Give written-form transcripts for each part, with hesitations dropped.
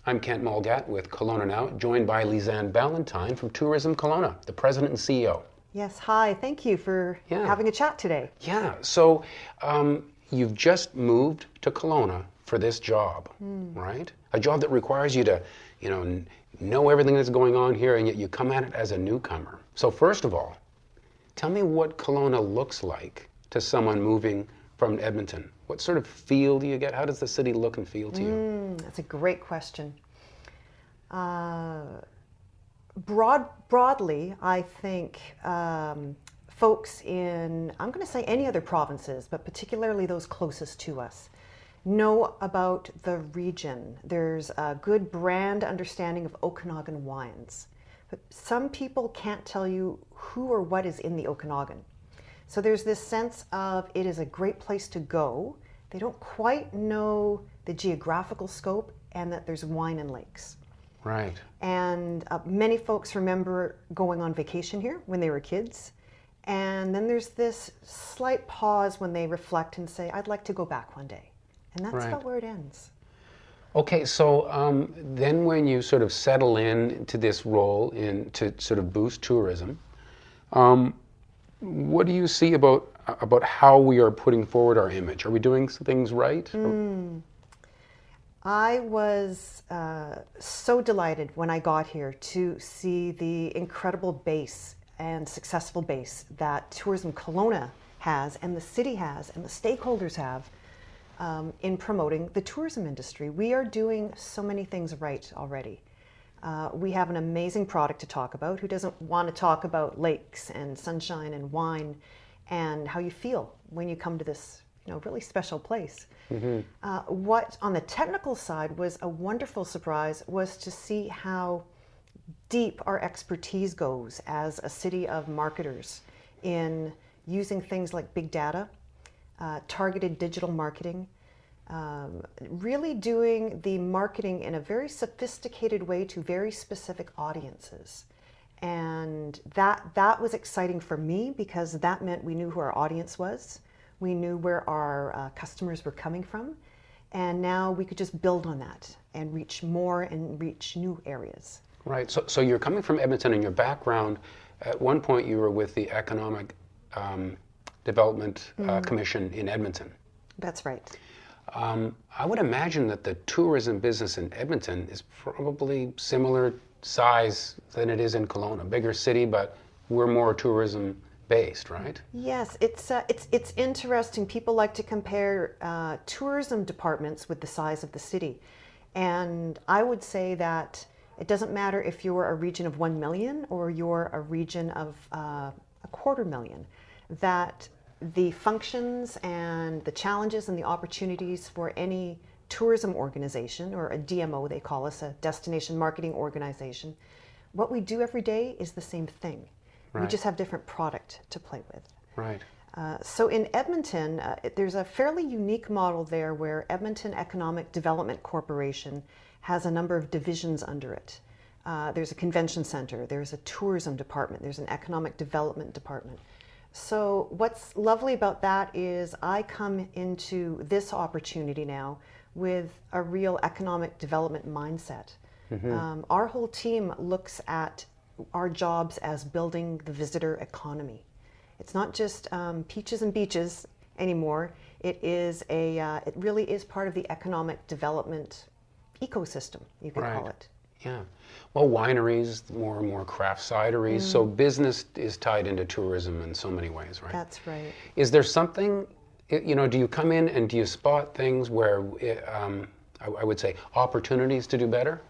I'm Kent Mulgat with Kelowna Now, joined by Lisanne Ballantyne from Tourism Kelowna, the president and CEO. Yes, hi. Thank you for Yeah. having a chat today. Yeah, so you've just moved to Kelowna for this job, right? A job that requires you to, know everything that's going on here, and yet you come at it as a newcomer. So first of all, tell me what Kelowna looks like to someone moving from Edmonton. What sort of feel do you get? How does the city look and feel to you? That's a great question. Broadly, I think folks in, I'm going to say any other provinces, but particularly those closest to us, know about the region. There's a good brand understanding of Okanagan wines, but some people can't tell you who or what is in the Okanagan. So there's this sense of it is a great place to go. They don't quite know the geographical scope and that there's wine and lakes. Right. And many folks remember going on vacation here when they were kids. And then there's this slight pause when they reflect and say, I'd like to go back one day. And that's about where it ends. Okay, so then when you sort of settle in to this role to sort of boost tourism, what do you see about how we are putting forward our image? Are we doing things right? I was so delighted when I got here to see the incredible base and successful base that Tourism Kelowna has, and the city has, and the stakeholders have in promoting the tourism industry. We are doing so many things right already. We have an amazing product to talk about. Who doesn't want to talk about lakes and sunshine and wine and how you feel when you come to this really special place? What on the technical side was a wonderful surprise was to see how deep our expertise goes as a city of marketers in using things like big data, targeted digital marketing, really doing the marketing in a very sophisticated way to very specific audiences. And that was exciting for me because that meant we knew who our audience was. We knew where our customers were coming from. And now we could just build on that and reach more and reach new areas. Right. So you're coming from Edmonton, and your background, at one point you were with the Economic Development Commission in Edmonton. That's right. I would imagine that the tourism business in Edmonton is probably similar size than it is in Kelowna. Bigger city, but we're more tourism based, right? Yes, it's interesting. People like to compare tourism departments with the size of the city. And I would say that it doesn't matter if you're a region of 1 million or you're a region of 250,000, that the functions and the challenges and the opportunities for any tourism organization, or a DMO they call us, a destination marketing organization, what we do every day is the same thing. Right. We just have different product to play with. Right. So in Edmonton, there's a fairly unique model there where Edmonton Economic Development Corporation has a number of divisions under it. There's a convention center, there's a tourism department, there's an economic development department. So what's lovely about that is I come into this opportunity now with a real economic development mindset. Our whole team looks at our jobs as building the visitor economy. It's not just peaches and beaches anymore. It really is part of the economic development ecosystem, you could call it. Yeah. Well, wineries, more and more craft cideries. So business is tied into tourism in so many ways, right? That's right. Is there something, do you come in and do you spot things where, I would say, opportunities to do better?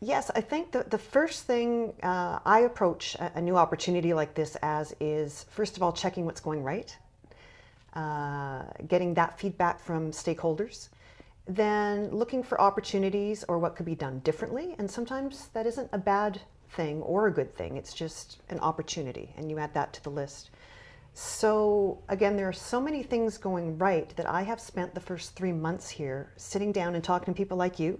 Yes, I think the first thing I approach a new opportunity like this as is, first of all, checking what's going right, getting that feedback from stakeholders, then looking for opportunities or what could be done differently. And sometimes that isn't a bad thing or a good thing. It's just an opportunity, and you add that to the list. So again, there are so many things going right that I have spent the first 3 months here sitting down and talking to people like you,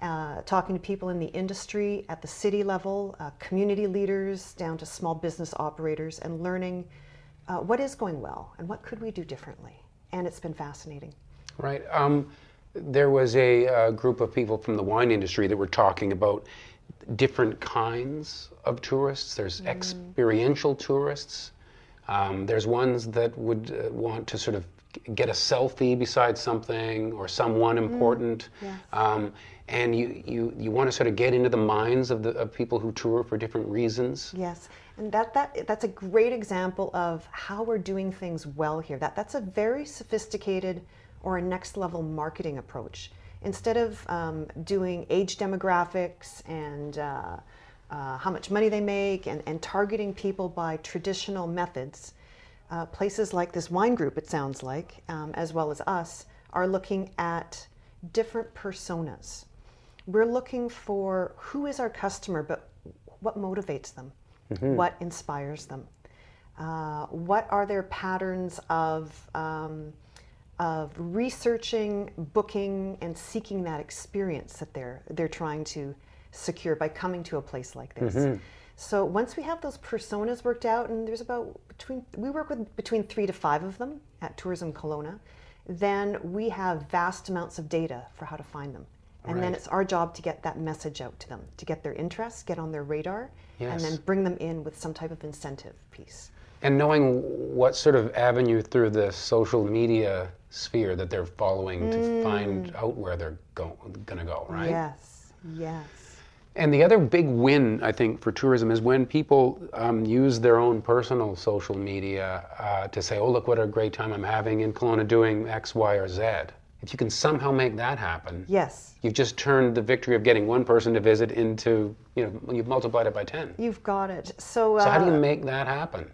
talking to people in the industry at the city level, community leaders down to small business operators, and learning what is going well and what could we do differently. And it's been fascinating. Right. There was a group of people from the wine industry that were talking about different kinds of tourists. There's experiential tourists. There's ones that would want to sort of get a selfie beside something or someone important. Yes. And you want to sort of get into the minds of people who tour for different reasons. Yes, and that's a great example of how we're doing things well here. That's a very sophisticated or a next level marketing approach. Instead of doing age demographics and how much money they make and targeting people by traditional methods, places like this wine group, it sounds like, as well as us, are looking at different personas. We're looking for who is our customer, but what motivates them, what inspires them, what are their patterns of researching, booking, and seeking that experience that they're trying to secure by coming to a place like this. So once we have those personas worked out, and there's we work with between 3 to 5 of them at Tourism Kelowna, then we have vast amounts of data for how to find them. And then it's our job to get that message out to them, to get their interest, get on their radar, and then bring them in with some type of incentive piece. And knowing what sort of avenue through the social media sphere that they're following to find out where they're going to go, right? Yes, yes. And the other big win, I think, for tourism is when people use their own personal social media to say, oh, look what a great time I'm having in Kelowna doing X, Y, or Z. If you can somehow make that happen, yes, you've just turned the victory of getting one person to visit into, you've multiplied it by 10. You've got it. So how do you make that happen?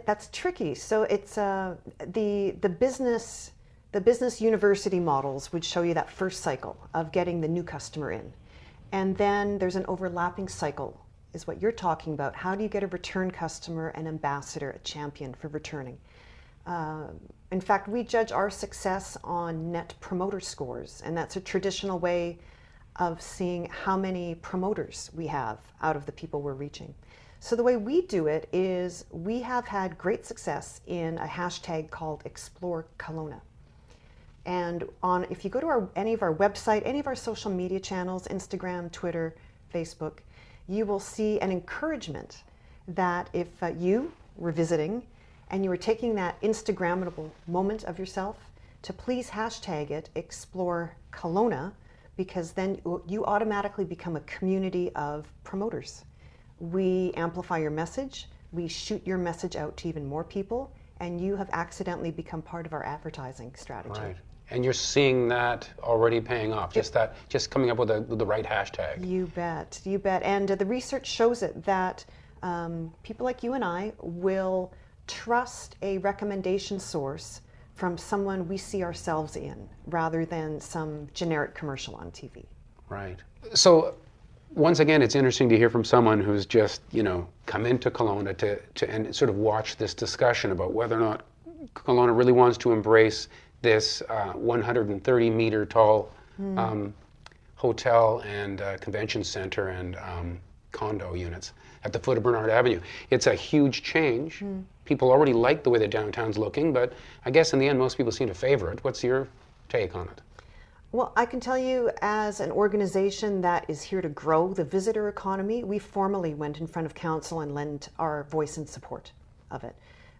That's tricky. So it's the business university models would show you that first cycle of getting the new customer in. And then there's an overlapping cycle, is what you're talking about. How do you get a return customer, an ambassador, a champion for returning? In fact, we judge our success on net promoter scores, and that's a traditional way of seeing how many promoters we have out of the people we're reaching. So the way we do it is we have had great success in a hashtag called Explore Kelowna. And if you go to any of our website, any of our social media channels, Instagram, Twitter, Facebook, you will see an encouragement that if you were visiting and you were taking that Instagrammable moment of yourself, to please hashtag it Explore Kelowna, because then you automatically become a community of promoters. We amplify your message, we shoot your message out to even more people, and you have accidentally become part of our advertising strategy. Right. And you're seeing that already paying off, just coming up with the right hashtag. You bet, you bet. And the research shows it that people like you and I will trust a recommendation source from someone we see ourselves in, rather than some generic commercial on TV. Right. So once again, it's interesting to hear from someone who's just, come into Kelowna to and sort of watch this discussion about whether or not Kelowna really wants to embrace this 130-meter tall hotel and convention center and condo units at the foot of Bernard Avenue. It's a huge change. People already like the way the downtown's looking, but I guess in the end, most people seem to favor it. What's your take on it? Well, I can tell you, as an organization that is here to grow the visitor economy, we formally went in front of council and lent our voice in support of it.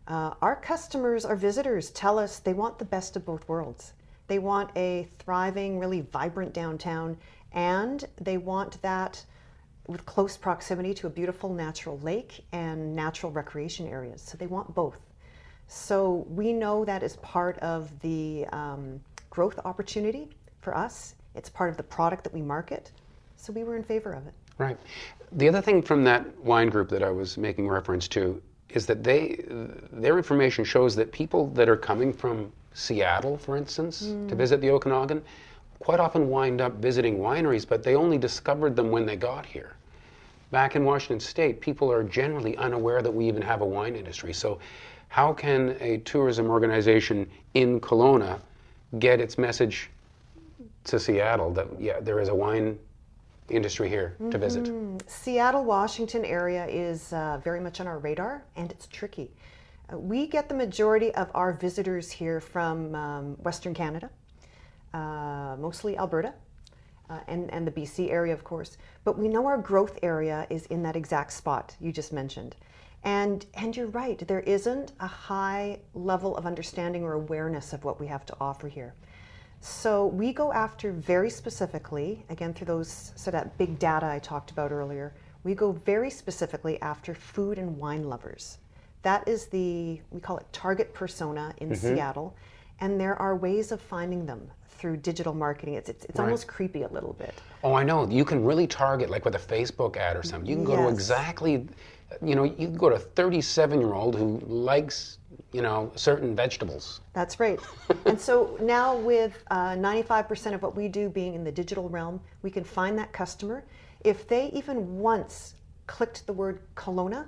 Our customers, our visitors, tell us they want the best of both worlds. They want a thriving, really vibrant downtown, and they want that with close proximity to a beautiful natural lake and natural recreation areas. So they want both. So we know that is part of the growth opportunity for us. It's part of the product that we market. So we were in favor of it. Right. The other thing from that wine group that I was making reference to is that their information shows that people that are coming from Seattle, for instance, to visit the Okanagan, quite often wind up visiting wineries, but they only discovered them when they got here. Back in Washington State, people are generally unaware that we even have a wine industry. So how can a tourism organization in Kelowna get its message to Seattle that, yeah, there is a wine industry here to visit? Seattle, Washington area is very much on our radar, and it's tricky. We get the majority of our visitors here from Western Canada. mostly Alberta and the BC area, of course. But we know our growth area is in that exact spot you just mentioned. And you're right, there isn't a high level of understanding or awareness of what we have to offer here. So we go after very specifically, again through that big data I talked about earlier, we go very specifically after food and wine lovers. That is we call it target persona in Seattle, and there are ways of finding them through digital marketing. It's Right. almost creepy a little bit. Oh, I know. You can really target, like with a Facebook ad or something. You can go to Yes. exactly, you can go to a 37-year-old who likes, certain vegetables. That's right. And so now with 95% of what we do being in the digital realm, we can find that customer. If they even once clicked the word Kelowna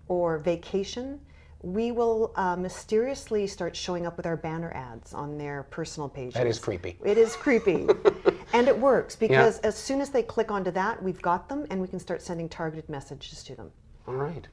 or vacation, we will mysteriously start showing up with our banner ads on their personal pages. That is creepy. It is creepy. And it works because as soon as they click onto that, we've got them and we can start sending targeted messages to them. All right.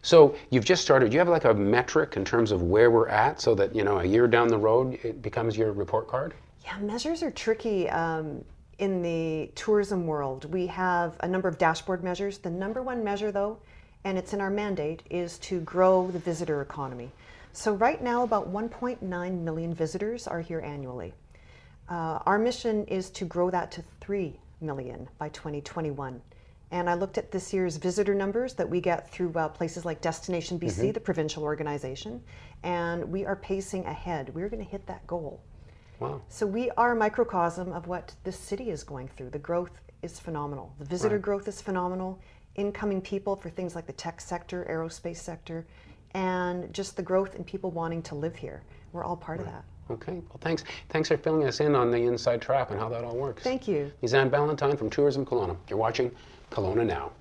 So you've just started. Do you have like a metric in terms of where we're at so that, a year down the road, it becomes your report card? Yeah, measures are tricky in the tourism world. We have a number of dashboard measures. The number one measure, though, and it's in our mandate, is to grow the visitor economy. So right now, about 1.9 million visitors are here annually. Our mission is to grow that to 3 million by 2021. And I looked at this year's visitor numbers that we get through places like Destination BC, the provincial organization, and we are pacing ahead. We're going to hit that goal. Wow. So we are a microcosm of what this city is going through. The growth is phenomenal. The visitor growth is phenomenal. Incoming people for things like the tech sector, aerospace sector, and just the growth in people wanting to live here. We're all part of that. Okay. Well, thanks. Thanks for filling us in on the inside track and how that all works. Thank you. Lisanne Ballantyne from Tourism Kelowna. You're watching Kelowna Now.